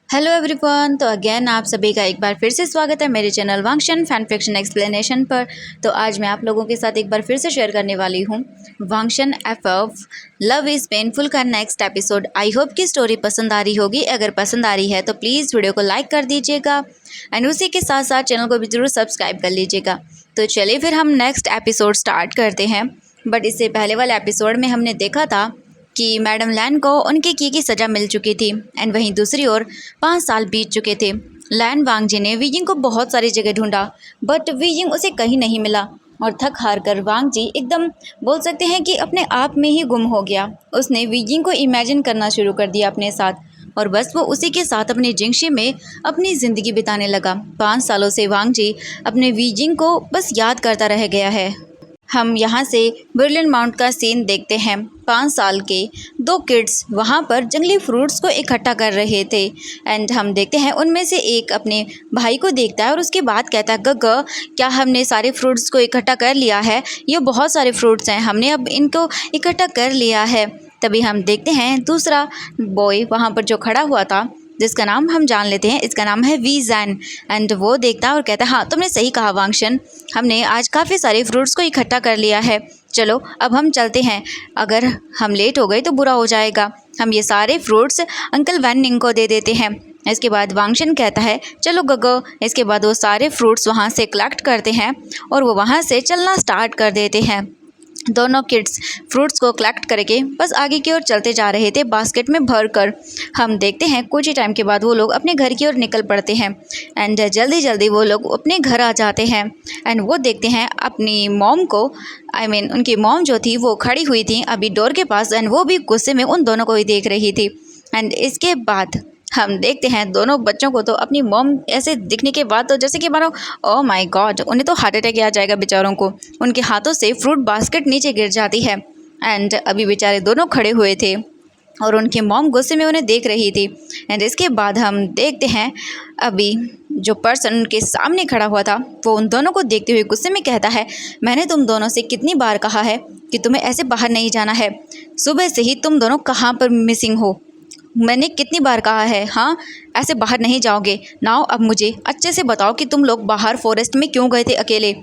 Hello everyone. तो again आप सभी का एक बार फिर से स्वागत है मेरे चैनल वांगशन फैन फिक्शन एक्सप्लेनेशन पर। तो आज मैं आप लोगों के साथ एक बार फिर से शेयर करने वाली हूँ वांगशन एफ लव इज़ पेनफुल का नेक्स्ट एपिसोड। आई होप कि स्टोरी पसंद आ रही होगी। अगर पसंद आ रही है तो प्लीज़ वीडियो को लाइक कर दीजिएगा एंड उसी के साथ साथ चैनल को भी ज़रूर सब्सक्राइब कर लीजिएगा। तो चलिए फिर हम नेक्स्ट एपिसोड स्टार्ट करते हैं। बट इससे पहले वाले एपिसोड में हमने देखा था कि मैडम लैन को उनके की सज़ा मिल चुकी थी एंड वहीं दूसरी ओर 5 साल बीत चुके थे। लैन वांगजी ने वीजिंग को बहुत सारी जगह ढूंढा बट वीजिंग उसे कहीं नहीं मिला और थक हार कर वांगजी एकदम बोल सकते हैं कि अपने आप में ही गुम हो गया। उसने वीजिंग को इमेजिन करना शुरू कर दिया अपने साथ और बस वो उसी के साथ अपनी जिंगशी में अपनी ज़िंदगी बिताने लगा। 5 सालों से वांगजी अपने वीजिंग को बस याद करता रह गया है। हम यहाँ से बर्लिन माउंट का सीन देखते हैं। 5 साल के 2 किड्स वहाँ पर जंगली फ्रूट्स को इकट्ठा कर रहे थे एंड हम देखते हैं उनमें से एक अपने भाई को देखता है और उसके बाद कहता है गग क्या हमने सारे फ्रूट्स को इकट्ठा कर लिया है? ये बहुत सारे फ्रूट्स हैं, हमने अब इनको इकट्ठा कर लिया है। तभी हम देखते हैं दूसरा बॉय वहाँ पर जो खड़ा हुआ था जिसका नाम हम जान लेते हैं, इसका नाम है वी जैन एंड वो देखता है और कहता है हाँ तुमने सही कहा वांगशन, हमने आज काफ़ी सारे फ्रूट्स को इकट्ठा कर लिया है। चलो अब हम चलते हैं, अगर हम लेट हो गए तो बुरा हो जाएगा। हम ये सारे फ्रूट्स अंकल वैन निंग को दे देते हैं। इसके बाद वांगशन कहता है चलो गगो। इसके बाद वो सारे फ्रूट्स वहाँ से कलेक्ट करते हैं और वो वहाँ से चलना स्टार्ट कर देते हैं। दोनों किड्स फ्रूट्स को कलेक्ट करके बस आगे की ओर चलते जा रहे थे बास्केट में भर कर। हम देखते हैं कुछ ही टाइम के बाद वो लोग अपने घर की ओर निकल पड़ते हैं एंड जल्दी जल्दी वो लोग अपने घर आ जाते हैं एंड वो देखते हैं अपनी मॉम को। उनकी मॉम जो थी वो खड़ी हुई थी अभी डोर के पास एंड वो भी गुस्से में उन दोनों को ही देख रही थी। एंड इसके बाद हम देखते हैं दोनों बच्चों को तो अपनी मॉम ऐसे दिखने के बाद तो जैसे कि मानो ओ माय गॉड, उन्हें तो हार्ट अटैक आ जाएगा बेचारों को। उनके हाथों से फ्रूट बास्केट नीचे गिर जाती है एंड अभी बेचारे दोनों खड़े हुए थे और उनकी मॉम गुस्से में उन्हें देख रही थी। एंड इसके बाद हम देखते हैं अभी जो पर्सन उनके सामने खड़ा हुआ था वो उन दोनों को देखते हुए गुस्से में कहता है मैंने तुम दोनों से कितनी बार कहा है कि तुम्हें ऐसे बाहर नहीं जाना है? सुबह से ही तुम दोनों कहाँ पर मिसिंग हो? मैंने कितनी बार कहा है हाँ ऐसे बाहर नहीं जाओगे। नाउ अब मुझे अच्छे से बताओ कि तुम लोग बाहर फॉरेस्ट में क्यों गए थे अकेले?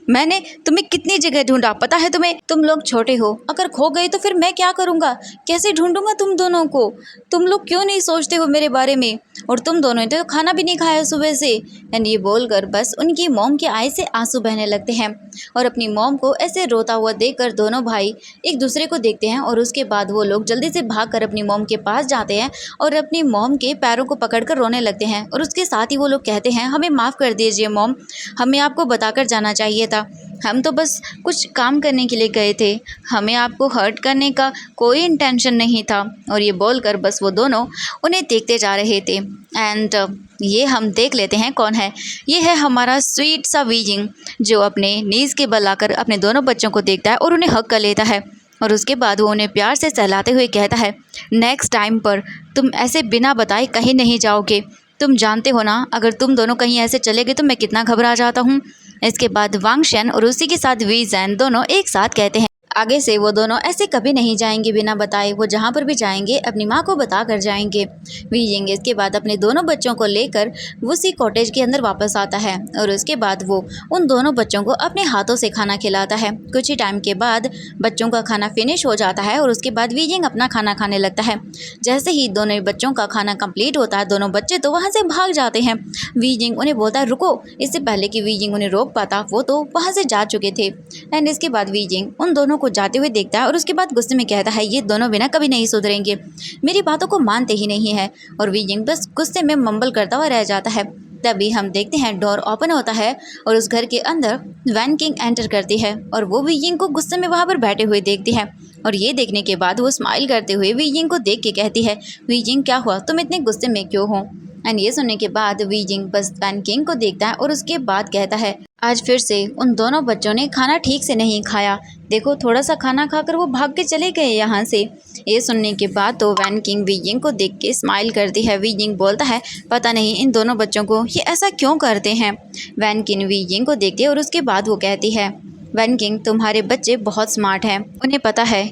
मैंने तुम्हें कितनी जगह ढूंढा, पता है तुम्हें? तुम लोग छोटे हो, अगर खो गए तो फिर मैं क्या करूँगा? कैसे ढूंढूंगा तुम दोनों को? तुम लोग क्यों नहीं सोचते हो मेरे बारे में? और तुम दोनों ने तो खाना भी नहीं खाया सुबह से। एंड ये बोलकर बस उनकी मॉम के आए से आंसू बहने लगते हैं और अपनी मॉम को ऐसे रोता हुआ देखकर दोनों भाई एक दूसरे को देखते हैं और उसके बाद वो लोग जल्दी से भागकर अपनी मॉम के पास जाते हैं और अपनी मॉम के पैरों को पकड़कर रोने लगते हैं और उसके साथ ही वो लोग कहते हैं हमें माफ़ कर दीजिए मॉम, हमें आपको बताकर जाना चाहिए था, हम तो बस कुछ काम करने के लिए गए थे, हमें आपको हर्ट करने का कोई इंटेंशन नहीं था। और ये बोलकर बस वो दोनों उन्हें देखते जा रहे थे एंड ये हम देख लेते हैं कौन है। ये है हमारा स्वीट सा वीजिंग जो अपने नीज़ के बल आकर अपने दोनों बच्चों को देखता है और उन्हें हक कर लेता है और उसके बाद वो उन्हें प्यार से सहलाते हुए कहता है नेक्स्ट टाइम पर तुम ऐसे बिना बताए कहीं नहीं जाओगे। तुम जानते हो ना अगर तुम दोनों कहीं ऐसे चले गए तो मैं कितना घबरा जाता हूँ। इसके बाद वांगशन और उसी के साथ वी जैन दोनों एक साथ कहते हैं आगे से वो दोनों ऐसे कभी नहीं जाएंगे बिना बताए, वो जहाँ पर भी जाएंगे अपनी माँ को बता कर जाएंगे। वीजिंग इसके बाद अपने दोनों बच्चों को लेकर उसी कॉटेज के अंदर वापस आता है और उसके बाद वो उन दोनों बच्चों को अपने हाथों से खाना खिलाता है। कुछ ही टाइम के बाद बच्चों का खाना फिनिश हो जाता है और उसके बाद वीजिंग अपना खाना खाने लगता है। जैसे ही दोनों बच्चों का खाना कंप्लीट होता है दोनों बच्चे तो वहाँ से भाग जाते हैं। वीजिंग उन्हें बोलता है रुको, इससे पहले कि वीजिंग उन्हें रोक पाता वो तो वहाँ से जा चुके थे। एंड इसके बाद वीजिंग उन दोनों को जाते हुए देखता है और उसके बाद गुस्से में कहता है ये दोनों बिना कभी नहीं सुधरेंगे, मेरी बातों को मानते ही नहीं है। और वीजिंग बस गुस्से में मम्बल करता हुआ रह जाता है। तभी हम देखते हैं डोर ओपन होता है और उस घर के अंदर वैन किंग एंटर करती है और वो वीजिंग को गुस्से में वहाँ पर बैठे हुए देखती है और ये देखने के बाद वो स्माइल करते हुए वीजिंग को देख के कहती है वीजिंग क्या हुआ, तुम इतने गुस्से में क्यों हो? एंड ये सुनने के बाद वीजिंग बस वैन किंग को देखता है और उसके बाद कहता है आज फिर से उन दोनों बच्चों ने खाना ठीक से नहीं खाया, देखो थोड़ा सा खाना खाकर वो भाग के चले गए यहाँ से। ये सुनने के बाद तो वैन किंग वीजिंग को देख के स्माइल करती है। वीजिंग बोलता है पता नहीं इन दोनों बच्चों को ये ऐसा क्यों करते हैं। वैन किंग वीजिंग को देखती है और उसके बाद वो कहती है वैन किंग तुम्हारे बच्चे बहुत स्मार्ट हैं, उन्हें पता है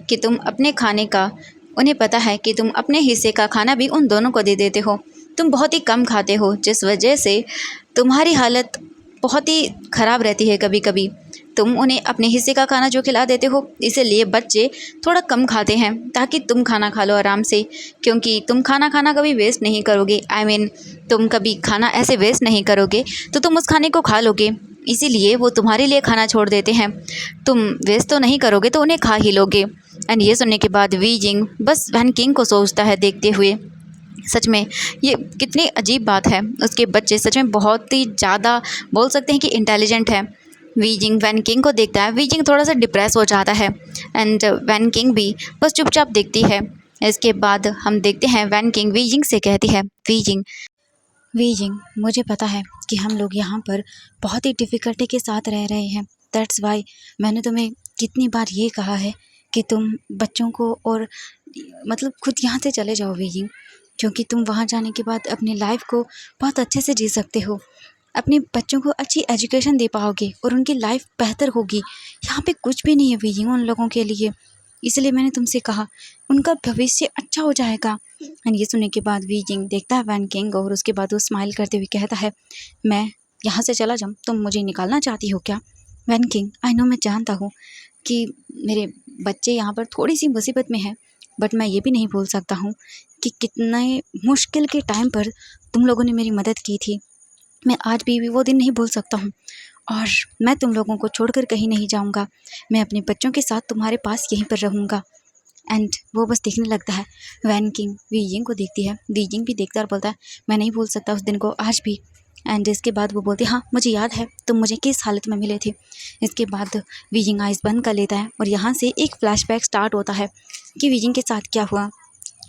कि तुम अपने हिस्से का खाना भी उन दोनों को दे देते हो, तुम बहुत ही कम खाते हो, जिस वजह से तुम्हारी हालत बहुत ही ख़राब रहती है। कभी कभी तुम उन्हें अपने हिस्से का खाना जो खिला देते हो, इसीलिए बच्चे थोड़ा कम खाते हैं ताकि तुम खाना खा लो आराम से, क्योंकि तुम खाना खाना कभी वेस्ट नहीं करोगे। तुम कभी खाना ऐसे वेस्ट नहीं करोगे तो तुम उस खाने को खा लोगे, इसीलिए वो तुम्हारे लिए खाना छोड़ देते हैं। तुम वेस्ट तो नहीं करोगे तो उन्हें खा ही लोगे। एंड ये सुनने के बाद वी जिंग बस वैन किंग को सोचता है देखते हुए, सच में ये कितनी अजीब बात है। उसके बच्चे सच में बहुत ही ज़्यादा बोल सकते हैं कि इंटेलिजेंट है। वी जिंग वैन किंग को देखता है, वी जिंग थोड़ा सा डिप्रेस हो जाता है एंड वैन किंग भी बस चुपचाप देखती है। इसके बाद हम देखते हैं वैन किंग वी जिंग से कहती है, वी जिंग मुझे पता है कि हम लोग यहाँ पर बहुत ही डिफ़िकल्टी के साथ रह रहे हैं, दैट्स वाई मैंने तुम्हें कितनी बार ये कहा है कि तुम बच्चों को और मतलब खुद यहाँ से चले जाओ वी जिंग, क्योंकि तुम वहाँ जाने के बाद अपनी लाइफ को बहुत अच्छे से जी सकते हो, अपने बच्चों को अच्छी एजुकेशन दे पाओगे और उनकी लाइफ बेहतर होगी। यहाँ पे कुछ भी नहीं है वी जिंग उन लोगों के लिए, इसलिए मैंने तुमसे कहा उनका भविष्य अच्छा हो जाएगा। एंड ये सुनने के बाद वी जिंग देखता है वैन किंग और उसके बाद वो स्माइल करते हुए कहता है, मैं यहाँ से चला जाऊँ, तुम मुझे निकालना चाहती हो क्या? वैन किंग आई नो, मैं जानता हूँ कि मेरे बच्चे यहाँ पर थोड़ी सी मुसीबत में है, बट मैं ये भी नहीं भूल सकता हूँ कि कितने मुश्किल के टाइम पर तुम लोगों ने मेरी मदद की थी। मैं आज भी वो दिन नहीं भूल सकता हूँ और मैं तुम लोगों को छोड़कर कहीं नहीं जाऊँगा। मैं अपने बच्चों के साथ तुम्हारे पास यहीं पर रहूँगा। एंड वो बस देखने लगता है। वैन किंग वी जिंग को देखती है, वी जिंग भी देखता है और बोलता है, मैं नहीं भूल सकता उस दिन को आज भी। एंड इसके बाद वो बोलती है, हाँ मुझे याद है तुम मुझे किस हालत में मिले थे। इसके बाद वी जिंग आइज़ बंद कर लेता है और यहाँ से एक फ्लैशबैक स्टार्ट होता है कि वी जिंग के साथ क्या हुआ।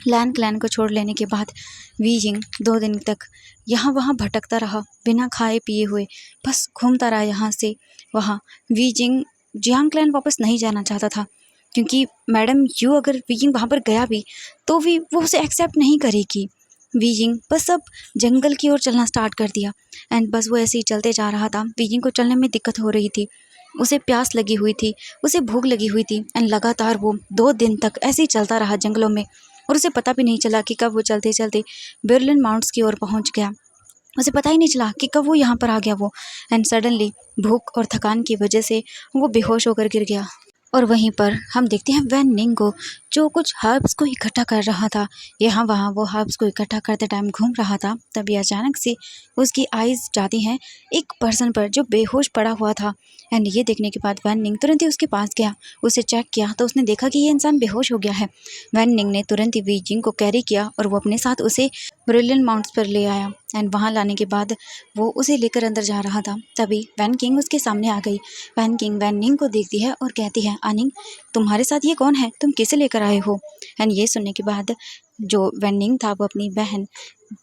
लैन क्लैन को छोड़ लेने के बाद वी जिंग 2 दिन तक यहाँ वहाँ भटकता रहा, बिना खाए पिए हुए बस घूमता रहा यहाँ से वहाँ। वी जिंग जियांग क्लैन वापस नहीं जाना चाहता था, क्योंकि मैडम यू अगर वी जिंग वहाँ पर गया भी तो भी वो उसे एक्सेप्ट नहीं करेगी। वी जिंग बस अब जंगल की ओर चलना स्टार्ट कर दिया एंड बस वो ऐसे ही चलते जा रहा था। वी जिंग को चलने में दिक्कत हो रही थी, उसे प्यास लगी हुई थी, उसे भूख लगी हुई थी एंड लगातार वो 2 दिन तक ऐसे ही चलता रहा जंगलों में और उसे पता भी नहीं चला कि कब वो चलते चलते बेर्लिन माउंट्स की ओर पहुंच गया। उसे पता ही नहीं चला कि कब वो यहाँ पर आ गया वो। एंड सडनली भूख और थकान की वजह से वो बेहोश होकर गिर गया। और वहीं पर हम देखते हैं वैन निंग को, जो कुछ हर्ब्स को इकट्ठा कर रहा था। यहाँ वहाँ वो हर्ब्स को इकट्ठा करते टाइम घूम रहा था, तभी अचानक से उसकी आइज़ जाती हैं एक पर्सन पर जो बेहोश पड़ा हुआ था। एंड ये देखने के बाद वैन निंग तुरंत ही उसके पास गया, उसे चेक किया तो उसने देखा कि ये इंसान बेहोश हो गया है। वैन निंग ने तुरंत ही वी जिंग को कैरी किया और वो अपने साथ उसे ब्रिलियंट माउंट्स पर ले आया। एंड वहाँ लाने के बाद वो उसे लेकर अंदर जा रहा था, तभी वैन किंग उसके सामने आ गई। वैन किंग वैन निंग को देखती है और कहती है, आनिंग तुम्हारे साथ ये कौन है, तुम किसे लेकर आए हो? एंड ये सुनने के बाद जो वैन निंग था वो अपनी बहन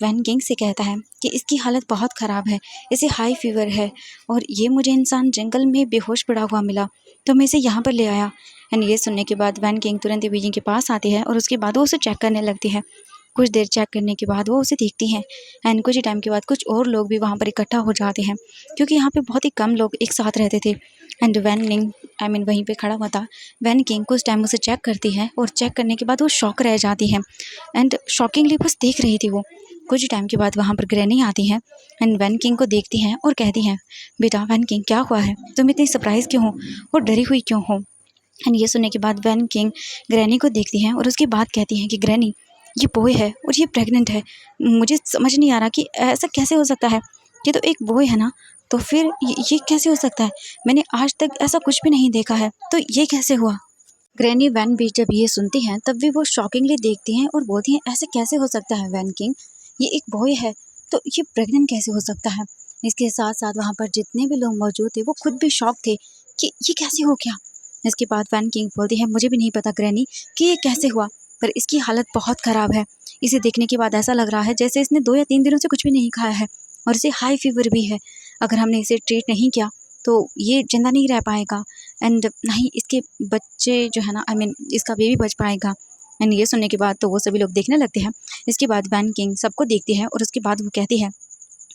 वैन किंग से कहता है कि इसकी हालत बहुत ख़राब है, इसे हाई फीवर है और ये मुझे इंसान जंगल में बेहोश पड़ा हुआ मिला तो मैं इसे यहाँ पर ले आया। एंड ये सुनने के बाद वैन किंग तुरंत ही वी जिंग के पास आती है और उसके बाद वो उसे चेक करने लगती है। कुछ देर चेक करने के बाद वो उसे देखती हैं एंड कुछ ही टाइम के बाद कुछ और लोग भी वहाँ पर इकट्ठा हो जाते हैं, क्योंकि यहाँ पे बहुत ही कम लोग एक साथ रहते थे। एंड वैन निंग वहीं पे खड़ा हुआ था। वैन किंग कुछ टाइम उसे चेक करती है और चेक करने के बाद वो शॉक रह जाती है एंड शॉकिंगली बस देख रही थी वो। कुछ ही टाइम के बाद वहाँ पर ग्रैनी आती हैं एंड वैन किंग को देखती हैं और कहती हैं, बेटा वैन किंग क्या हुआ है, तुम इतनी सरप्राइज़ क्यों हो और डरी हुई क्यों हो? एंड ये सुनने के बाद वैन किंग ग्रैनी को देखती हैं और उसके बाद कहती हैं कि ग्रैनी ये बॉय है और ये प्रेग्नेंट है, मुझे समझ नहीं आ रहा कि ऐसा कैसे हो सकता है, ये तो एक बॉय है ना, तो फिर ये कैसे हो सकता है? मैंने आज तक ऐसा कुछ भी नहीं देखा है, तो ये कैसे हुआ? ग्रैनी वैन भी जब ये सुनती हैं तब भी वो शॉकिंगली देखती हैं और बोलती हैं, ऐसे कैसे हो सकता है वैन किंग, ये एक बॉय है तो ये प्रेग्नेंट कैसे हो सकता है? इसके साथ साथ वहाँ पर जितने भी लोग मौजूद थे वो खुद भी शॉक थे कि ये कैसे हो गया। इसके बाद वैन किंग बोलती है, मुझे भी नहीं पता ग्रैनी कि ये कैसे हुआ, पर इसकी हालत बहुत ख़राब है। इसे देखने के बाद ऐसा लग रहा है जैसे इसने 2 या 3 दिनों से कुछ भी नहीं खाया है और इसे हाई फीवर भी है। अगर हमने इसे ट्रीट नहीं किया तो ये ज़िंदा नहीं रह पाएगा एंड ना ही इसके बच्चे जो है ना इसका बेबी बच पाएगा। एंड ये सुनने के बाद तो वो सभी लोग देखने लगते हैं। इसके बाद वैन किंग सबको देखती है और उसके बाद वो कहती है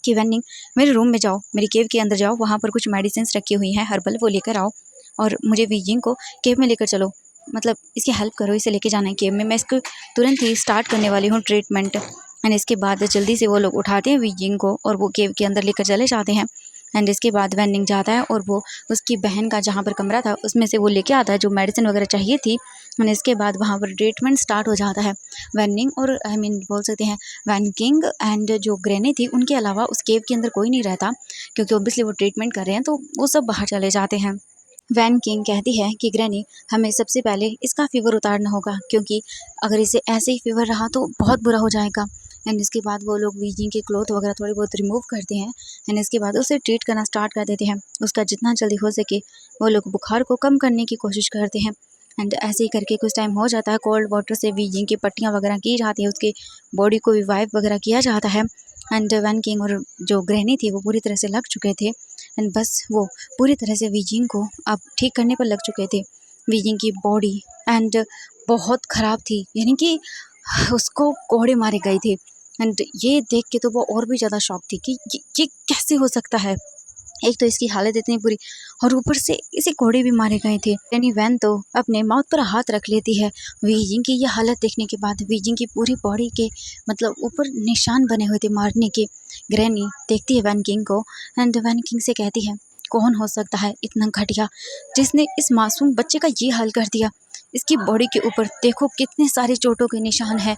कि वैन किंग मेरे रूम में जाओ, मेरी केव के अंदर जाओ, वहाँ पर कुछ मेडिसिन रखी हुई हैं हर्बल, वो लेकर आओ और मुझे वी जिंग को केव में लेकर चलो, मतलब इसकी हेल्प करो, इसे लेके जाना है केव में, मैं इसको तुरंत ही स्टार्ट करने वाली हूँ ट्रीटमेंट। एंड इसके बाद जल्दी से वो लोग उठाते हैं वीजिंग को और वो केव के अंदर लेकर चले जाते हैं। एंड इसके बाद वैनिंग जाता है और वो उसकी बहन का जहाँ पर कमरा था उसमें से वो लेके आता है जो मेडिसिन वगैरह चाहिए थी। एंड इसके बाद वहाँ पर ट्रीटमेंट स्टार्ट हो जाता है। वैनिंग और आई मीन बोल सकते हैं वैन किंग एंड जो ग्रैनी थी उनके अलावा उस केव के अंदर कोई नहीं रहता, क्योंकि ऑब्वियसली वो ट्रीटमेंट कर रहे हैं तो वो सब बाहर चले जाते हैं। वैन किंग कहती है कि ग्रैनी हमें सबसे पहले इसका फीवर उतारना होगा, क्योंकि अगर इसे ऐसे ही फीवर रहा तो बहुत बुरा हो जाएगा। एंड इसके बाद वो लोग वीजिंग के क्लॉथ वगैरह थोड़ी बहुत रिमूव करते हैं। एंड इसके बाद उसे ट्रीट करना स्टार्ट कर देते हैं। उसका जितना जल्दी हो सके वो लोग बुखार को कम करने की कोशिश करते हैं। एंड ऐसे ही करके कुछ टाइम हो जाता है। कोल्ड वाटर से वीजिंग की पट्टियाँ वगैरह की जाती है, उसके बॉडी को रिवाइव वगैरह किया जाता है। एंड वैन किंग और जो ग्रैनी थी वो पूरी तरह से लग चुके थे। एंड बस वो पूरी तरह से वीजिंग को अब ठीक करने पर लग चुके थे। वीजिंग की बॉडी एंड बहुत ख़राब थी, यानी कि उसको कोड़े मारे गए थे। एंड ये देख के तो वो और भी ज़्यादा शॉक थी कि ये कैसे हो सकता है। एक तो इसकी हालत इतनी बुरी और ऊपर से इसे कोड़े भी मारे गए थे। यानी वैन तो अपने माउथ पर हाथ रख लेती है। वीजिंग की ये हालत देखने के बाद वीजिंग की पूरी बॉडी के मतलब ऊपर निशान बने हुए थे मारने के। ग्रैनी देखती है वैन किंग को एंड वैन किंग से कहती है कौन हो सकता है इतना घटिया जिसने इस मासूम बच्चे का ये हाल कर दिया। इसकी बॉडी के ऊपर देखो कितने सारे चोटों के निशान हैं।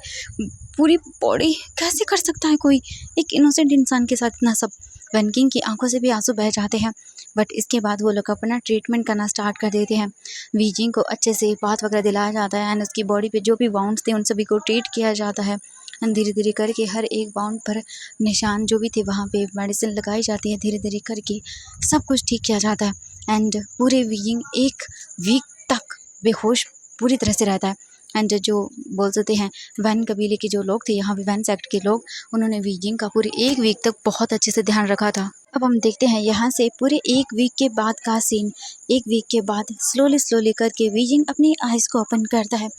पूरी बॉडी कैसे कर सकता है कोई एक इनोसेंट इंसान के साथ इतना सब। वैन किंग की आंखों से भी आंसू बह जाते हैं। बट इसके बाद वो लोग अपना ट्रीटमेंट करना स्टार्ट कर देते हैं। वीजिंग को अच्छे से बाथ वगैरह दिलाया जाता है एंड उसकी बॉडी पे जो भी बाउंड्स थे उन सभी को ट्रीट किया जाता है। एंड धीरे धीरे करके हर एक बाउंड पर निशान जो भी थे वहाँ पे मेडिसिन लगाई जाती है। धीरे धीरे करके सब कुछ ठीक किया जाता है एंड पूरे वीजिंग एक वीक तक बेहोश पूरी तरह से रहता है। एंड जो बोल सकते हैं वैन कबीले के जो लोग थे, यहाँ पे वैन सेक्ट के लोग, उन्होंने वीजिंग का पूरे एक वीक तक बहुत अच्छे से ध्यान रखा था। अब हम देखते हैं यहाँ से पूरे एक वीक के बाद का सीन। एक वीक के बाद स्लोली करके वीजिंग अपनी आइज़ को ओपन करता है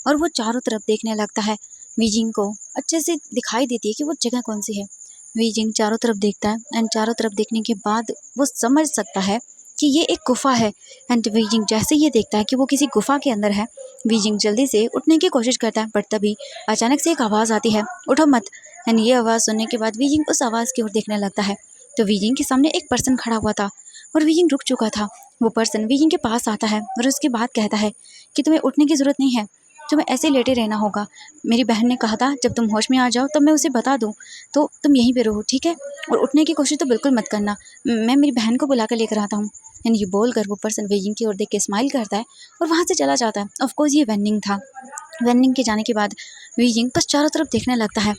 और वो चारों तरफ देखने लगता है। वीजिंग को अच्छे से दिखाई देती है कि वो जगह कौन सी है। वीजिंग चारों तरफ देखता है एंड चारों तरफ देखने के बाद वो समझ सकता है कि ये एक गुफा है। एंड वीजिंग जैसे ये देखता है कि वो किसी गुफा के अंदर है, वीजिंग जल्दी से उठने की कोशिश करता है। बट तभी अचानक से एक आवाज़ आती है, उठो मत। एंड ये आवाज़ सुनने के बाद वीजिंग उस आवाज़ की ओर देखने लगता है तो वीजिंग के सामने एक पर्सन खड़ा हुआ था और वीजिंग रुक चुका था। वो पर्सन वीजिंग के पास आता है और उसके बाद कहता है कि तुम्हें उठने की ज़रूरत नहीं है, तुम्हें ऐसे लेटे रहना होगा। मेरी बहन ने कहा था जब तुम होश में आ जाओ तब मैं उसे बता दूँ, तो तुम यहीं पे रहो, ठीक है? और उठने की कोशिश तो बिल्कुल मत करना, मैं मेरी बहन को बुला कर लेकर आता हूँ। एंड ये बोलकर वो पर्सन वीजिंग की ओर देख के स्माइल करता है और वहाँ से चला जाता है। ऑफकोर्स ये वैनिंग था। वैनिंग के जाने के बाद वीजिंग बस चारों तरफ देखने लगता है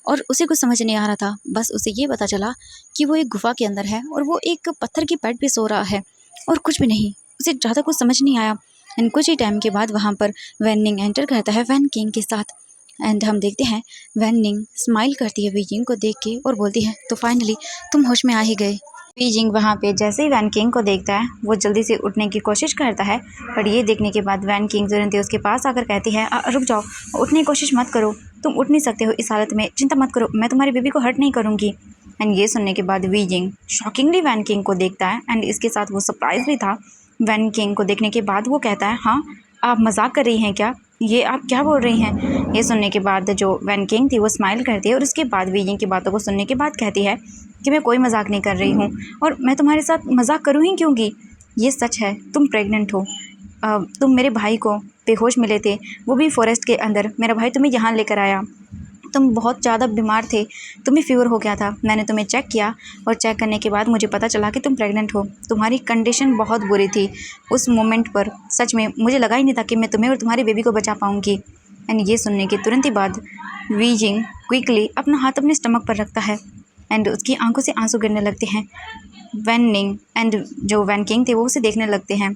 और उसे कुछ समझ नहीं आ रहा था। बस उसे ये पता चला कि वो एक गुफा के अंदर है और वो एक पत्थर की बेड पे सो रहा है और कुछ भी नहीं। उसे ज़्यादा कुछ समझ नहीं आया। एंड कुछ ही टाइम के बाद वहाँ पर वैनिंग एंटर करता है वैन किंग के साथ। एंड हम देखते हैं वैनिंग स्माइल करती है वीजिंग को देख के और बोलती है तो फाइनली तुम होश में आ ही गए। वीजिंग वहाँ पे जैसे ही वैन किंग को देखता है वो जल्दी से उठने की कोशिश करता है। पर ये देखने के बाद वैन किंग तुरंत ही उसके पास आकर कहती है रुक जाओ, उठने की कोशिश मत करो, तुम उठ नहीं सकते हो इस हालत में, चिंता मत करो, मैं तुम्हारी बेबी को हर्ट नहीं करूँगी। एंड ये सुनने के बाद वीजिंग शॉकिंगली वैन किंग को देखता है एंड इसके साथ वो सरप्राइज भी था। वैन किंग को देखने के बाद वो कहता है हाँ आप मजाक कर रही हैं क्या, ये आप क्या बोल रही हैं? ये सुनने के बाद जो वैन किंग थी वो स्माइल करती है और उसके बाद वीजिंग की बातों को सुनने के बाद कहती है कि मैं कोई मजाक नहीं कर रही हूँ और मैं तुम्हारे साथ मजाक करूँ ही क्योंकि ये सच है, तुम प्रेग्नेंट हो। तुम मेरे भाई को बेहोश मिले थे, वो भी फॉरेस्ट के अंदर, मेरा भाई तुम्हें यहाँ लेकर आया, तुम बहुत ज़्यादा बीमार थे, तुम्हें फ़ीवर हो गया था, मैंने तुम्हें चेक किया और चेक करने के बाद मुझे पता चला कि तुम प्रेग्नेंट हो। तुम्हारी कंडीशन बहुत बुरी थी उस मोमेंट पर, सच में मुझे लगा ही नहीं था कि मैं तुम्हें और तुम्हारी बेबी को बचा पाऊँगी। एंड ये सुनने के तुरंत ही बाद वीजिंग क्विकली अपना हाथ अपने स्टमक पर रखता है एंड उसकी आंखों से आंसू गिरने लगते हैं। वैनिंग एंड जो वैन किंग थे वो उसे देखने लगते हैं।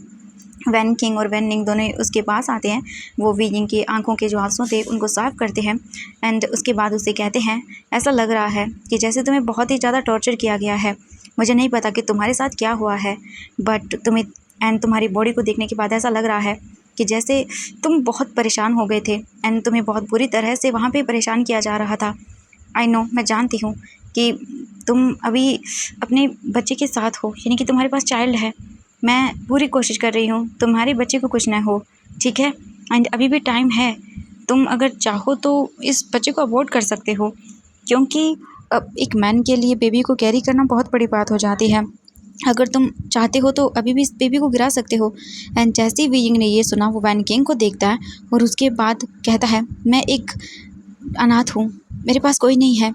वैन किंग और वैनिंग दोनों उसके पास आते हैं। वो वीजिंग की आंखों के जो आंसू थे उनको साफ करते हैं एंड उसके बाद उसे कहते हैं ऐसा लग रहा है कि जैसे तुम्हें बहुत ही ज़्यादा टॉर्चर किया गया है। मुझे नहीं पता कि तुम्हारे साथ क्या हुआ है, बट तुम्हारी बॉडी को देखने के बाद ऐसा लग रहा है कि जैसे तुम बहुत परेशान हो गए थे एंड तुम्हें बहुत बुरी तरह से वहाँ पे परेशान किया जा रहा था। आई नो, मैं जानती हूँ कि तुम अभी अपने बच्चे के साथ हो, यानी कि तुम्हारे पास चाइल्ड है। मैं पूरी कोशिश कर रही हूँ तुम्हारे बच्चे को कुछ ना हो, ठीक है? एंड अभी भी टाइम है, तुम अगर चाहो तो इस बच्चे को अबॉर्ट कर सकते हो। क्योंकि एक मैन के लिए बेबी को कैरी करना बहुत बड़ी बात हो जाती है। अगर तुम चाहते हो तो अभी भी इस बेबी को गिरा सकते हो। एंड जैसे ही वीइंग ने ये सुना वो वैन किंग को देखता है और उसके बाद कहता है, मैं एक अनाथ हूँ, मेरे पास कोई नहीं है।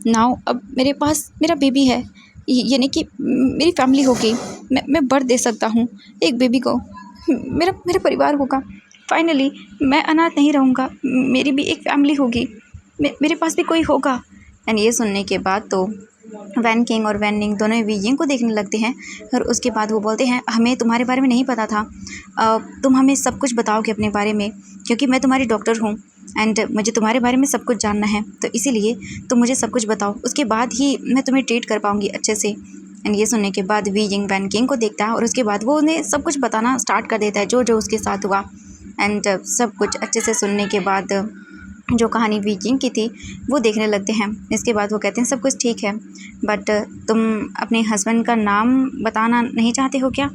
नाउ अब मेरे पास मेरा बेबी है, यानी कि मेरी फैमिली होगी, मैं बर्थ दे सकता हूँ एक बेबी को, मेरा मेरा परिवार होगा। फाइनली मैं अनाथ नहीं रहूँगा, मेरी भी एक फैमिली होगी, मेरे पास भी कोई होगा। एंड ये सुनने के बाद तो वैन किंग और वैन निंग दोनों वीइंग को देखने लगते हैं। और उसके बाद वो बोलते हैं, हमें तुम्हारे बारे में नहीं पता था, तुम हमें सब कुछ बताओगे अपने बारे में, क्योंकि मैं तुम्हारी डॉक्टर हूँ एंड मुझे तुम्हारे बारे में सब कुछ जानना है, तो इसीलिए तुम मुझे सब कुछ बताओ, उसके बाद ही मैं तुम्हें ट्रीट कर पाऊँगी अच्छे से। एंड ये सुनने के बाद वीइंग वैन किंग को देखता है और उसके बाद वो उन्हें सब कुछ बताना स्टार्ट कर देता है जो जो उसके साथ हुआ। एंड सब कुछ अच्छे से सुनने के बाद जो कहानी वीइंग की थी वो देखने लगते हैं। इसके बाद वो कहते हैं, सब कुछ ठीक है, बट तुम अपने हस्बैंड का नाम बताना नहीं चाहते हो क्या?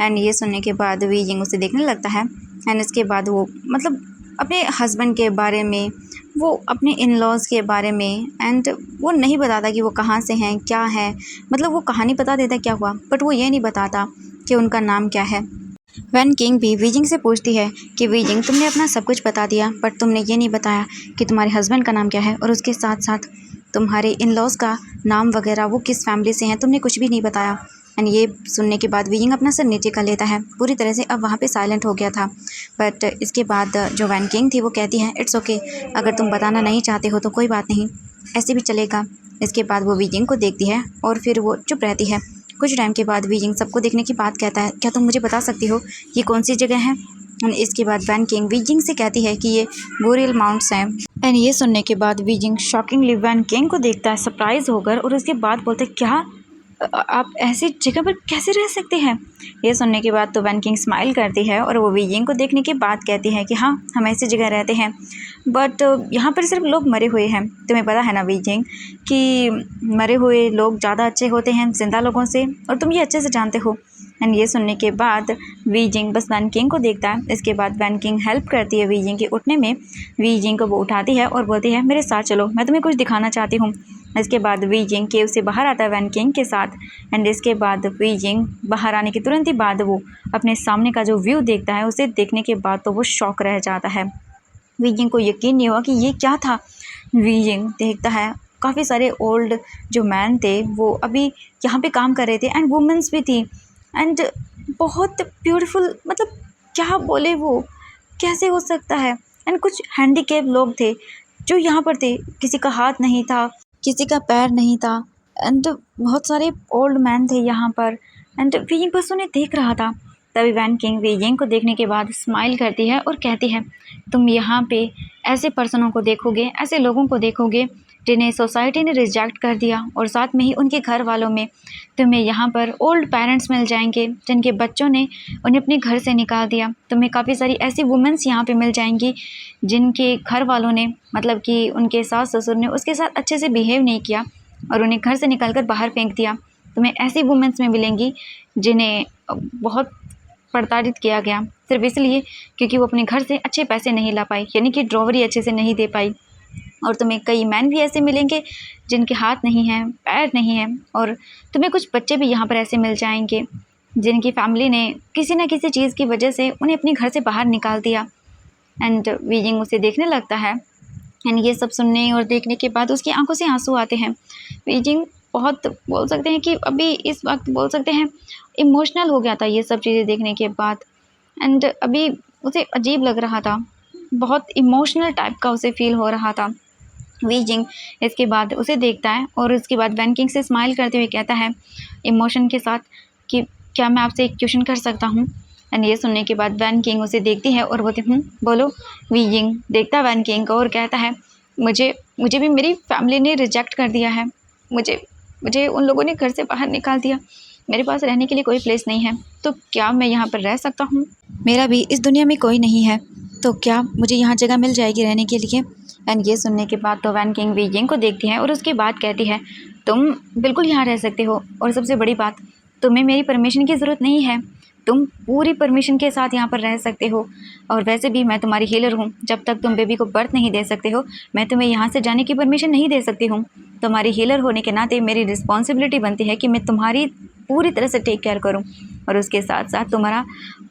एंड ये सुनने के बाद वीइंग उसे देखने लगता है। एंड इसके बाद वो मतलब अपने हस्बैंड के बारे में, वो अपने इन लॉज़ के बारे में, एंड वो नहीं बताता कि वो कहाँ से हैं, क्या है, मतलब वो कहानी बता देता क्या हुआ, बट वो ये नहीं बताता कि उनका नाम क्या है। वैन किंग भी वीजिंग से पूछती है कि वीजिंग, तुमने अपना सब कुछ बता दिया, बट तुमने ये नहीं बताया कि तुम्हारे हस्बैंड का नाम क्या है, और उसके साथ साथ तुम्हारे इन लॉज़ का नाम वगैरह, वो किस फैमिली से हैं, तुमने कुछ भी नहीं बताया। एंड ये सुनने के बाद वीजिंग अपना सर नीचे कर लेता है, पूरी तरह से अब वहाँ पे साइलेंट हो गया था। बट इसके बाद जो वैन किंग थी वो कहती है, इट्स ओके, अगर तुम बताना नहीं चाहते हो तो कोई बात नहीं, ऐसे भी चलेगा। इसके बाद वो वीजिंग को देखती है और फिर वो चुप रहती है। कुछ टाइम के बाद वीजिंग सबको देखने की बात कहता है, क्या तुम मुझे बता सकती हो ये कौन सी जगह है? इसके बाद वैन किंग वीजिंग से कहती है कि ये बोरियल माउंट्स हैं। एंड ये सुनने के बाद वीजिंग शॉकिंगली वैन किंग को देखता है सरप्राइज होकर, और उसके बाद बोलते, क्या आप ऐसी जगह पर कैसे रह सकते हैं? ये सुनने के बाद तो वैन किंग स्माइल करती है और वो वीजिंग को देखने के बाद कहती है कि हाँ, हम ऐसी जगह रहते हैं, बट यहाँ पर सिर्फ लोग मरे हुए हैं। तुम्हें पता है ना वीजिंग कि मरे हुए लोग ज़्यादा अच्छे होते हैं जिंदा लोगों से, और तुम ये अच्छे से जानते हो। एंड ये सुनने के बाद वीजिंग बस वैन किंग को देखता है। इसके बाद वैन किंग हेल्प करती है वीजिंग के उठने में। वीजिंग को वो उठाती है और बोलती है, मेरे साथ चलो, मैं तुम्हें कुछ दिखाना चाहती हूँ। इसके बाद वीजिंग केव से बाहर आता है वैन किंग के साथ। एंड इसके बाद वीजिंग बाहर आने के तुरंत ही बाद वो अपने सामने का जो व्यू देखता है, उसे देखने के बाद तो वो शॉक रह जाता है। वीजिंग को यकीन नहीं हुआ कि ये क्या था। वीजिंग देखता है काफ़ी सारे ओल्ड जो मैन थे वो अभी यहाँ पे काम कर रहे थे, एंड वुमेंस भी थी, एंड बहुत ब्यूटीफुल, मतलब क्या बोले वो, कैसे हो सकता है। एंड कुछ हैंडीकेप लोग थे जो यहाँ पर थे, किसी का हाथ नहीं था, किसी का पैर नहीं था, एंड बहुत सारे ओल्ड मैन थे यहाँ पर। एंड वीइंग बस उन्हें देख रहा था। तभी वैन किंग वीइंग को देखने के बाद स्माइल करती है और कहती है, तुम यहाँ पे ऐसे पर्सनों को देखोगे, ऐसे लोगों को देखोगे जिन्हें सोसाइटी ने रिजेक्ट कर दिया, और साथ में ही उनके घर वालों में तुम्हें यहाँ पर ओल्ड पेरेंट्स मिल जाएंगे जिनके बच्चों ने उन्हें अपने घर से निकाल दिया। तुम्हें काफ़ी सारी ऐसी वुमेंस यहाँ पे मिल जाएंगी जिनके घर वालों ने, मतलब कि उनके सास ससुर ने उसके साथ अच्छे से बिहेव नहीं किया और उन्हें घर से निकाल कर बाहर फेंक दिया। तुम्हें ऐसी वुमेंस में मिलेंगी जिन्हें बहुत प्रताड़ित किया गया, सिर्फ इसलिए क्योंकि वो अपने घर से अच्छे पैसे नहीं ला पाई, यानी कि ड्रॉवरी अच्छे से नहीं दे पाई। और तुम्हें कई मैन भी ऐसे मिलेंगे जिनके हाथ नहीं हैं, पैर नहीं हैं, और तुम्हें कुछ बच्चे भी यहाँ पर ऐसे मिल जाएंगे जिनकी फैमिली ने किसी न किसी चीज़ की वजह से उन्हें अपने घर से बाहर निकाल दिया। एंड वीजिंग उसे देखने लगता है। एंड ये सब सुनने और देखने के बाद उसकी आंखों से आंसू आते हैं। वीजिंग बहुत, बोल सकते हैं कि अभी इस वक्त बोल सकते हैं इमोशनल हो गया था ये सब चीज़ें देखने के बाद। एंड अभी उसे अजीब लग रहा था, बहुत इमोशनल टाइप का उसे फील हो रहा था। वीजिंग इसके बाद उसे देखता है और उसके बाद वैन किंग से स्माइल करते हुए कहता है इमोशन के साथ कि क्या मैं आपसे एक क्वेश्चन कर सकता हूँ? एंड ये सुनने के बाद वैन किंग उसे देखती है और बोलती, बोलो। वीजिंग देखता वैन किंग को और कहता है, मुझे भी मेरी फैमिली ने रिजेक्ट कर दिया है, मुझे उन लोगों ने घर से बाहर निकाल दिया, मेरे पास रहने के लिए कोई प्लेस नहीं है, तो क्या मैं यहाँ पर रह सकता हूँ? मेरा भी इस दुनिया में कोई नहीं है, तो क्या मुझे यहाँ जगह मिल जाएगी रहने के लिए? एंड ये सुनने के बाद तो वैन किंग वीजिंग को देखती है और उसके बाद कहती है, तुम बिल्कुल यहाँ रह सकते हो, और सबसे बड़ी बात, तुम्हें मेरी परमिशन की ज़रूरत नहीं है, तुम पूरी परमिशन के साथ यहाँ पर रह सकते हो, और वैसे भी मैं तुम्हारी हीलर हूँ। जब तक तुम बेबी को बर्थ नहीं दे सकते हो मैं तुम्हें यहाँ से जाने की परमिशन नहीं दे सकती हूँ। तुम्हारी हीलर होने के नाते मेरी रिस्पॉन्सिबिलिटी बनती है कि मैं तुम्हारी पूरी तरह से टेक केयर करूँ और उसके साथ साथ तुम्हारा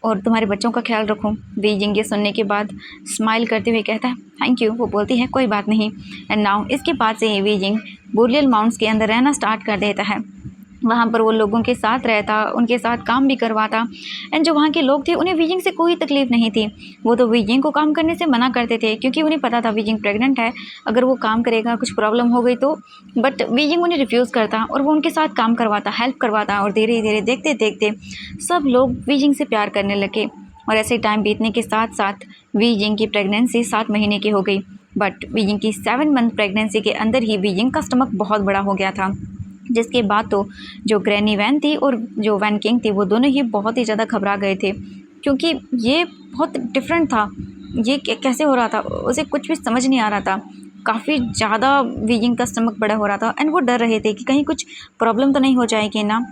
और तुम्हारे बच्चों का ख्याल रखूँ। वीजिंग ये सुनने के बाद स्माइल करते हुए कहता है थैंक यू। वो बोलती है कोई बात नहीं। एंड नाउ इसके बाद से ही वीजिंग बुरियल माउंट्स के अंदर रहना स्टार्ट कर देता है। वहाँ पर वो लोगों के साथ रहता, उनके साथ काम भी करवाता। एंड जो वहाँ के लोग थे उन्हें वीजिंग से कोई तकलीफ़ नहीं थी। वो तो वीजिंग को काम करने से मना करते थे क्योंकि उन्हें पता था वीजिंग प्रेग्नेंट है, अगर वो काम करेगा कुछ प्रॉब्लम हो गई तो। बट वीजिंग उन्हें रिफ्यूज़ करता और वो उनके साथ काम करवाता, हेल्प करवाता, और धीरे धीरे देखते देखते सब लोग वीजिंग से प्यार करने लगे। और ऐसे टाइम बीतने के साथ साथ वीजिंग की प्रेगनेंसी 7 महीने की हो गई। बट वीजिंग की 7 मंथ प्रेगनेंसी के अंदर ही वीजिंग का स्टमक बहुत बड़ा हो गया था, जिसके बाद तो जो ग्रैनी वैन थी और जो वैन किंग थी वो दोनों ही बहुत ही ज़्यादा घबरा गए थे, क्योंकि ये बहुत डिफरेंट था। ये कैसे हो रहा था उसे कुछ भी समझ नहीं आ रहा था। काफ़ी ज़्यादा वीजिंग का स्टमक बड़ा हो रहा था एंड वो डर रहे थे कि कहीं कुछ प्रॉब्लम तो नहीं हो जाएगी ना,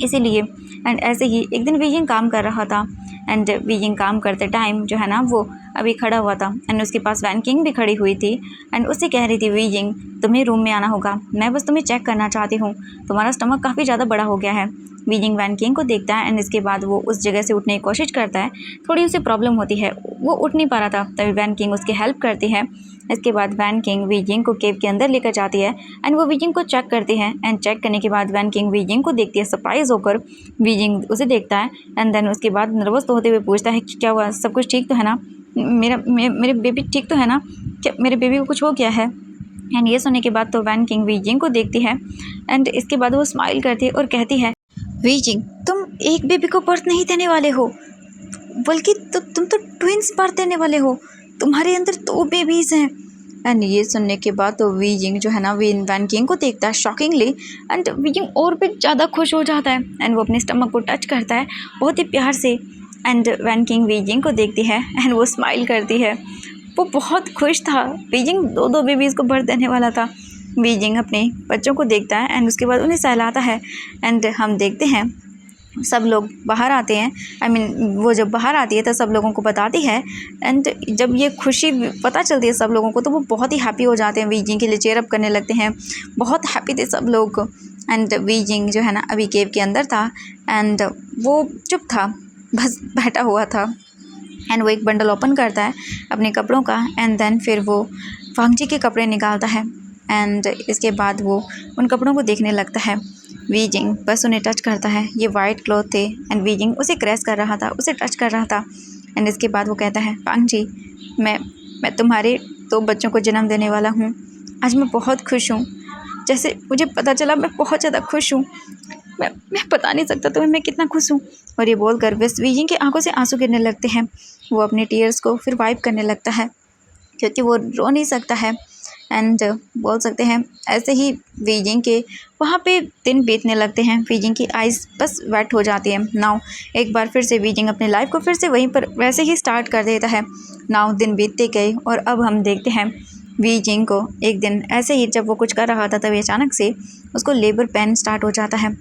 इसीलिए। एंड ऐसे ही एक दिन वीजिंग काम कर रहा था एंड वीजिंग काम करते टाइम जो है ना वो अभी खड़ा हुआ था एंड उसके पास वैन किंग भी खड़ी हुई थी एंड उससे कह रही थी वीजिंग तुम्हें रूम में आना होगा, मैं बस तुम्हें चेक करना चाहती हूँ, तुम्हारा स्टमक काफ़ी ज़्यादा बड़ा हो गया है। वीजिंग वैन किंग को देखता है एंड इसके बाद वो उस जगह से उठने की कोशिश करता है। थोड़ी उसे प्रॉब्लम होती है, वो उठ नहीं पा रहा था, तभी वैन किंग उसकी हेल्प करती है। इसके बाद वैन किंग वीजिंग को केव के अंदर लेकर जाती है एंड वो वीजिंग को चेक करती है एंड चेक करने के बाद वैन किंग वीजिंग को देखती है सरप्राइज होकर। वीजिंग उसे देखता है एंड देन उसके बाद नर्वस होते हुए पूछता है कि क्या हुआ, सब कुछ ठीक तो है ना, मेरे बेबी ठीक तो है ना, क्या मेरे बेबी को कुछ हो गया है। एंड ये सुनने के बाद तो वैन किंग वीजिंग को देखती है एंड इसके बाद वो स्माइल करती है और कहती है वीजिंग तुम एक बेबी को बर्थ नहीं देने वाले हो, बल्कि तुम तो ट्विंस बर्थ देने वाले हो, तुम्हारे अंदर 2 बेबीज़ हैं। एंड ये सुनने के बाद तो वीजिंग जो है ना वैन किंग को देखता है शॉकिंगली एंड वीजिंग और भी ज़्यादा खुश हो जाता है एंड वो अपने स्टमक को टच करता है बहुत ही प्यार से। एंड वैन किंग वीजिंग को देखती है एंड वो स्माइल करती है, वो बहुत खुश था। वीजिंग 2 बेबीज़ को बर्थ देने वाला था। वीजिंग अपने बच्चों को देखता है एंड उसके बाद उन्हें सहलाता है एंड हम देखते हैं सब लोग बाहर आते हैं। वो जब बाहर आती है तो सब लोगों को बताती है एंड जब ये खुशी पता चलती है सब लोगों को तो वो बहुत ही हैप्पी हो जाते हैं, वीजिंग के लिए चेयर अप करने लगते हैं। बहुत हैप्पी थे सब लोग। एंड वीजिंग जो है ना अभी केव के अंदर था एंड वो चुप था, बस बैठा हुआ था। एंड वो एक बंडल ओपन करता है अपने कपड़ों का एंड देन फिर वो वांगजी के कपड़े निकालता है एंड इसके बाद वो उन कपड़ों को देखने लगता है। वीजिंग बस उन्हें टच करता है, ये वाइट क्लॉथ थे एंड वीजिंग उसे क्रेस कर रहा था, उसे टच कर रहा था। एंड इसके बाद वो कहता है वांगजी मैं तुम्हारे 2 बच्चों को जन्म देने वाला हूँ, आज मैं बहुत खुश हूँ। जैसे मुझे पता चला मैं बहुत ज़्यादा खुश हूँ, मैं बता नहीं सकता तुम्हें मैं कितना खुश हूँ। और ये बोलकर बस वीजिंग की आंखों से आंसू गिरने लगते हैं। वो अपने टीयर्स को फिर वाइप करने लगता है क्योंकि वो रो नहीं सकता है। एंड बोल सकते हैं ऐसे ही वीजिंग के वहाँ पे दिन बीतने लगते हैं। वीजिंग की आइज़ बस वेट हो जाती है। नाउ एक बार फिर से वीजिंग अपने लाइफ को फिर से वहीं पर वैसे ही स्टार्ट कर देता है। नाउ दिन बीतते गए और अब हम देखते हैं वीजिंग को एक दिन ऐसे ही जब वो कुछ कर रहा था तभी अचानक से उसको लेबर पेन स्टार्ट हो जाता है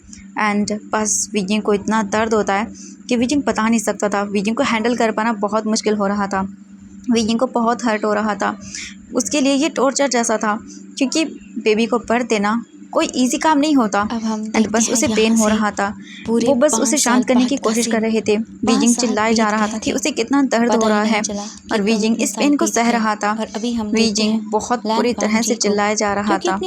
एंड बस वीजिंग को इतना दर्द होता है कि वीजिंग बता नहीं सकता था। वीजिंग को हैंडल कर पाना बहुत मुश्किल हो रहा था, वीजिंग को बहुत हर्ट हो रहा था। उसके लिए ये टॉर्चर जैसा था क्योंकि बेबी को बर्थ देना कोई इजी काम नहीं होता एंड बस उसे पेन हो रहा था। वो बस उसे शांत करने की कोशिश कर रहे थे। वीजिंग चिल्लाए जा रहा था कि उसे कितना दर्द हो रहा है और वीजिंग इस पेन को सह रहा था। वीजिंग बहुत बुरी तरह से चिल्लाया जा रहा था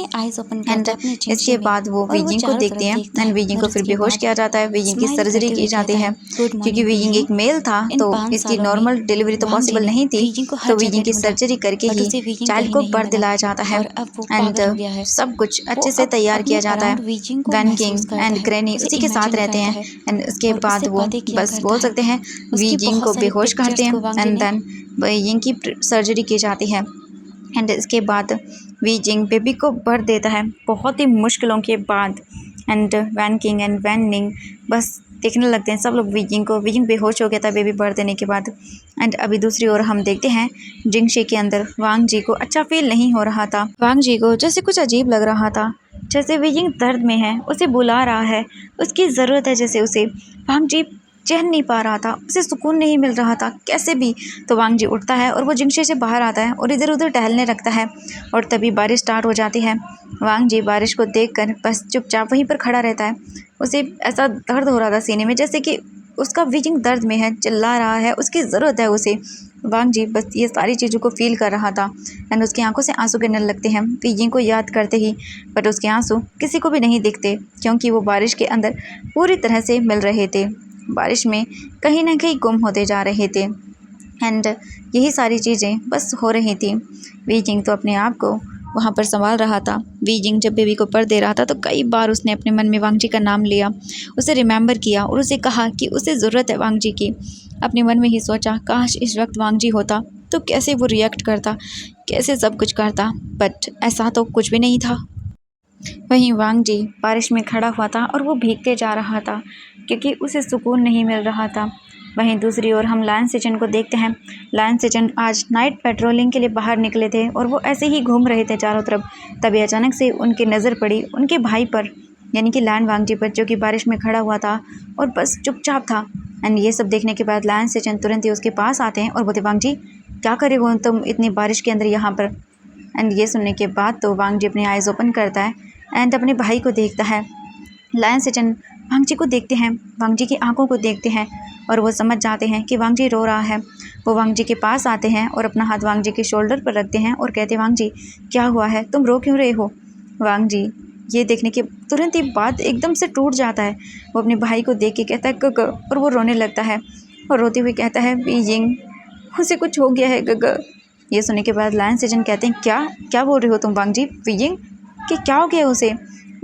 एंड इसके बाद वो वीजिंग को देखते हैं एंड वीजिंग को फिर बेहोश किया जाता है। वीजिंग की सर्जरी की जाती है क्योंकि वीजिंग एक मेल था तो इसकी नॉर्मल डिलीवरी तो पॉसिबल नहीं थी, तो वीजिंग की सर्जरी करके ही चाइल्ड को बर्थ दिलाया जाता है एंड सब कुछ अच्छे से तैयार किया जाता है। वैन किंग एंड ग्रैनी उसी के साथ रहते हैं एंड उसके बाद वो बस बोल सकते हैं वीजिंग को बेहोश करते हैं एंड देन वीजिंग की सर्जरी की जाती है एंड इसके बाद वीजिंग बेबी को बर्थ देता है बहुत ही मुश्किलों के बाद। एंड वैन किंग एंड वैन निंग बस देखने लगते हैं सब लोग वीजिंग को। वीजिंग बेहोश हो गया था बेबी बर्थ देने के बाद एंड अभी दूसरी ओर हम देखते हैं जिंगशी के अंदर वांगजी को अच्छा फील नहीं हो रहा था। वांगजी को जैसे कुछ अजीब लग रहा था, जैसे वीजिंग दर्द में है, उसे बुला रहा है, उसकी ज़रूरत है जैसे उसे। वांगजी चैन नहीं पा रहा था, उसे सुकून नहीं मिल रहा था कैसे भी। तो वांग जी उठता है और वो जिंगशे से बाहर आता है और इधर उधर टहलने लगता है। और तभी बारिश स्टार्ट हो जाती है। वांग जी बारिश को देखकर बस चुपचाप वहीं पर खड़ा रहता है। उसे ऐसा दर्द हो रहा था सीने में, जैसे कि उसका वीजिंग दर्द में है, चिल्ला रहा है, उसकी ज़रूरत है उसे। वांग जी बस ये सारी चीज़ों को फील कर रहा था एंड उसकी आंखों से आंसू गिरने लगते हैं वीजिंग को याद करते ही। बट उसके आंसू किसी को भी नहीं दिखते, क्योंकि वो बारिश के अंदर पूरी तरह से मिल रहे थे, बारिश में कहीं ना कहीं गुम होते जा रहे थे। एंड यही सारी चीज़ें बस हो रही थी। वीजिंग तो अपने आप को वहाँ पर संभाल रहा था। वीजिंग जब बेबी को पर दे रहा था तो कई बार उसने अपने मन में वांग जी का नाम लिया, उसे रिमेंबर किया और उसे कहा कि उसे ज़रूरत है वांग जी की। अपने मन में ही सोचा, काश इस वक्त वांग जी होता तो कैसे वो रिएक्ट करता, कैसे सब कुछ करता। बट ऐसा तो कुछ भी नहीं था। वहीं वांग जी बारिश में खड़ा हुआ था और वो भीगते जा रहा था, क्योंकि उसे सुकून नहीं मिल रहा था। वहीं दूसरी ओर हम लायन सेचन को देखते हैं। लायन सेचन आज नाइट पेट्रोलिंग के लिए बाहर निकले थे और वो ऐसे ही घूम रहे थे चारों तरफ। तभी अचानक से उनकी नज़र पड़ी उनके भाई पर, यानी कि लायन वांग जी पर, जो कि बारिश में खड़ा हुआ था और बस चुपचाप था। एंड ये सब देखने के बाद लायन सेचन तुरंत ही उसके पास आते हैं और बोलते, वांग जी क्या करे हो तुम इतनी बारिश के अंदर यहाँ पर। एंड ये सुनने के बाद तो वांग जी अपने आइज़ ओपन करता है एंड अपने भाई को देखता है। लायन सेचन वांग जी को देखते हैं, वांग जी की आंखों को देखते हैं और वो समझ जाते हैं कि वांग जी रो रहा है। वो वांग जी के पास आते हैं और अपना हाथ वांग जी के शोल्डर पर रखते हैं और कहते हैं, वांग जी क्या हुआ है, तुम रो क्यों रहे हो। वांग जी ये देखने के तुरंत ही बाद एकदम से टूट जाता है। वो अपने भाई को देख के कहता है गग, और वो रोने लगता है और रोते हुए कहता है, बीजिंग उसे कुछ हो गया है गग। ये सुनने के बाद लायन सेचन कहते हैं, क्या क्या बोल रहे हो तुम वांग जी, बीजिंग कि क्या हो गया उसे।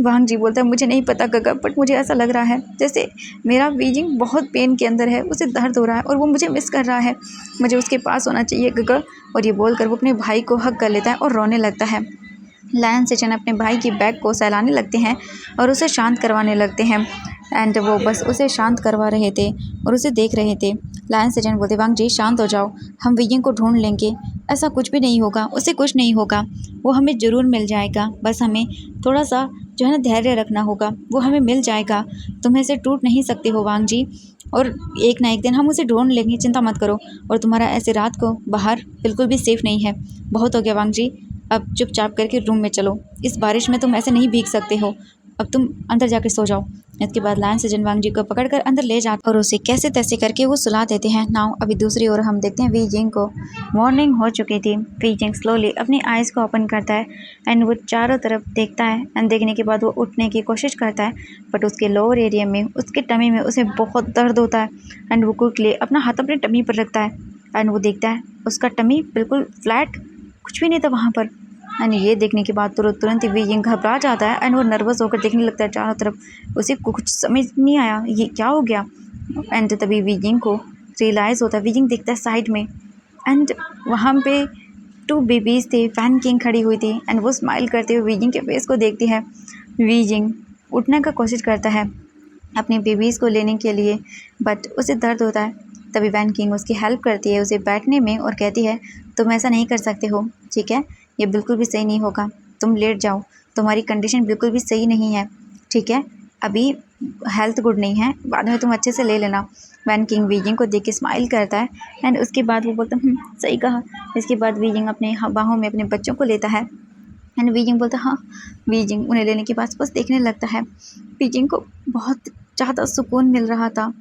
वांग जी बोलता है, मुझे नहीं पता गगा, बट मुझे ऐसा लग रहा है जैसे मेरा बीजिंग बहुत पेन के अंदर है, उसे दर्द हो रहा है और वो मुझे मिस कर रहा है, मुझे उसके पास होना चाहिए गगा। और ये बोलकर वो अपने भाई को हक कर लेता है और रोने लगता है। लायन सेचन अपने भाई की बैग को सहलाने लगते हैं और उसे शांत करवाने लगते हैं। एंड वो बस उसे शांत करवा रहे थे और उसे देख रहे थे। लायन सेचन बोलते, वांग जी शांत हो जाओ, हम विजिंग को ढूंढ लेंगे, ऐसा कुछ भी नहीं होगा, उसे कुछ नहीं होगा, वो हमें ज़रूर मिल जाएगा, बस हमें थोड़ा सा जो है ना धैर्य रखना होगा, वो हमें मिल जाएगा, तुम ऐसे टूट नहीं सकते हो वांग जी, और एक ना एक दिन हम उसे ढूंढ लेंगे, चिंता मत करो। और तुम्हारा ऐसे रात को बाहर बिल्कुल भी सेफ़ नहीं है, बहुत हो गया वांग जी, अब चुपचाप करके रूम में चलो, इस बारिश में तुम ऐसे नहीं भीग सकते हो, अब तुम अंदर जाकर सो जाओ। इसके बाद लायन सेचन वांग जी को पकड़कर अंदर ले जाते और उसे कैसे तैसे करके वो सुला देते हैं। नाउ अभी दूसरी ओर हम देखते हैं वीजिंग को। मॉर्निंग हो चुकी थी। वीजिंग स्लोली अपनी आइज़ को ओपन करता है एंड वो चारों तरफ देखता है एंड देखने के बाद वो उठने की कोशिश करता है, बट उसके लोअर एरिया में, उसके टमी में उसे बहुत दर्द होता है एंड वो क्विकली अपना हाथ अपने टमी पर रखता है एंड वो देखता है उसका टमी बिल्कुल फ्लैट, कुछ भी नहीं था वहाँ पर। एंड ये देखने के बाद तुरंत ही वीजिंग घबरा जाता है एंड वो नर्वस होकर देखने लगता है चारों तरफ, उसे कुछ समझ नहीं आया ये क्या हो गया। एंड तभी वीजिंग को रियलाइज़ होता है, वीजिंग देखता है साइड में एंड वहाँ पे 2 बेबीज़ थे, वैन किंग खड़ी हुई थी एंड वो स्माइल करते हुए वीजिंग के फेस को देखती है। वीजिंग उठने का कोशिश करता है अपने बेबीज़ को लेने के लिए, बट उसे दर्द होता है। तभी वैन किंग उसकी हेल्प करती है उसे बैठने में और कहती है, तुम ऐसा नहीं कर सकते हो, ठीक है, ये बिल्कुल भी सही नहीं होगा, तुम लेट जाओ, तुम्हारी कंडीशन बिल्कुल भी सही नहीं है, ठीक है, अभी हेल्थ गुड नहीं है, बाद में तुम अच्छे से ले लेना। वैन किंग वीजिंग को देख के स्माइल करता है एंड उसके बाद वो बोलता है, सही कहा। इसके बाद वीजिंग अपने बाहों में अपने बच्चों को लेता है एंड वीजिंग बोलता है हाँ। वीजिंग उन्हें लेने के बाद बस देखने लगता है। वीजिंग को बहुत ज़्यादा सुकून मिल रहा था।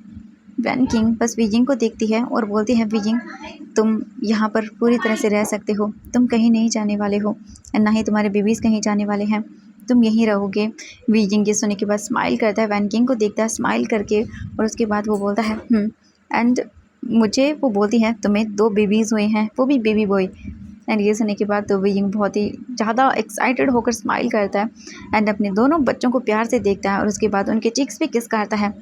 वैन किंग बस वीजिंग को देखती है और बोलती है, वीजिंग तुम यहाँ पर पूरी तरह से रह सकते हो, तुम कहीं नहीं जाने वाले हो एंड ना ही तुम्हारे बेबीज़ कहीं जाने वाले हैं, तुम यहीं रहोगे। वीजिंग ये सुनने के बाद स्माइल करता है, वैन किंग को देखता है स्माइल करके और उसके बाद वो बोलता है एंड मुझे वो बोलती है, तुम्हें 2 बेबीज़ हुए हैं, वो भी बेबी बॉय। एंड ये सुनने के बाद तो वीजिंग बहुत ही ज़्यादा एक्साइटेड होकर स्माइल करता है एंड अपने दोनों बच्चों को प्यार से देखता है और उसके बाद उनके चिक्स पे किस करता है।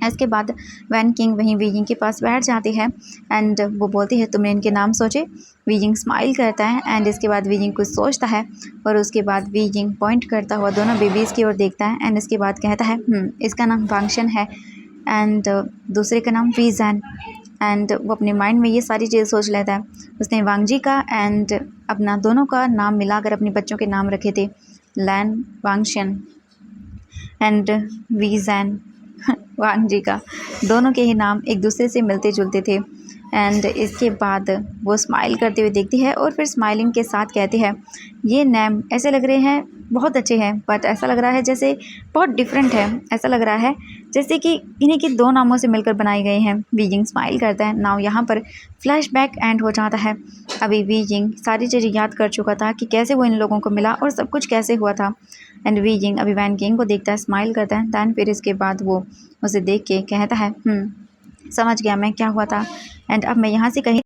इसके बाद वैन किंग वहीं वीजिंग के पास बैठ जाती है एंड वो बोलती है, तुमने इनके नाम सोचे। वीजिंग स्माइल करता है एंड इसके बाद वीजिंग कुछ सोचता है और उसके बाद वीजिंग पॉइंट करता हुआ दोनों बेबीज़ की ओर देखता है एंड इसके बाद कहता है, इसका नाम वांगशन है एंड दूसरे का नाम वीजैन। एंड वो अपने माइंड में ये सारी चीज़ सोच लेता है। उसने वांगजी का एंड अपना दोनों का नाम मिलाकर अपने बच्चों के नाम रखे थे, लैन वांगशन एंड वीजैन। वांग जी का। दोनों के ही नाम एक दूसरे से मिलते जुलते थे। एंड इसके बाद वो स्माइल करते हुए देखती है और फिर स्माइलिंग के साथ कहती है, ये नेम ऐसे लग रहे हैं बहुत अच्छे हैं, बट ऐसा लग रहा है जैसे बहुत डिफरेंट है। ऐसा लग रहा है जैसे कि इन्हीं के दो नामों से मिलकर बनाए गए हैं। वीजिंग स्माइल करता है। नाउ यहाँ पर फ्लैशबैक एंड हो जाता है। अभी वीजिंग सारी चीज़ें याद कर चुका था कि कैसे वो इन लोगों को मिला और सब कुछ कैसे हुआ था। एंड वीजिंग अभी वैन किंग को देखता है, स्माइल करता है। दैन फिर इसके बाद वो उसे देख के कहता है, समझ गया मैं क्या हुआ था, एंड अब मैं यहाँ से कहीं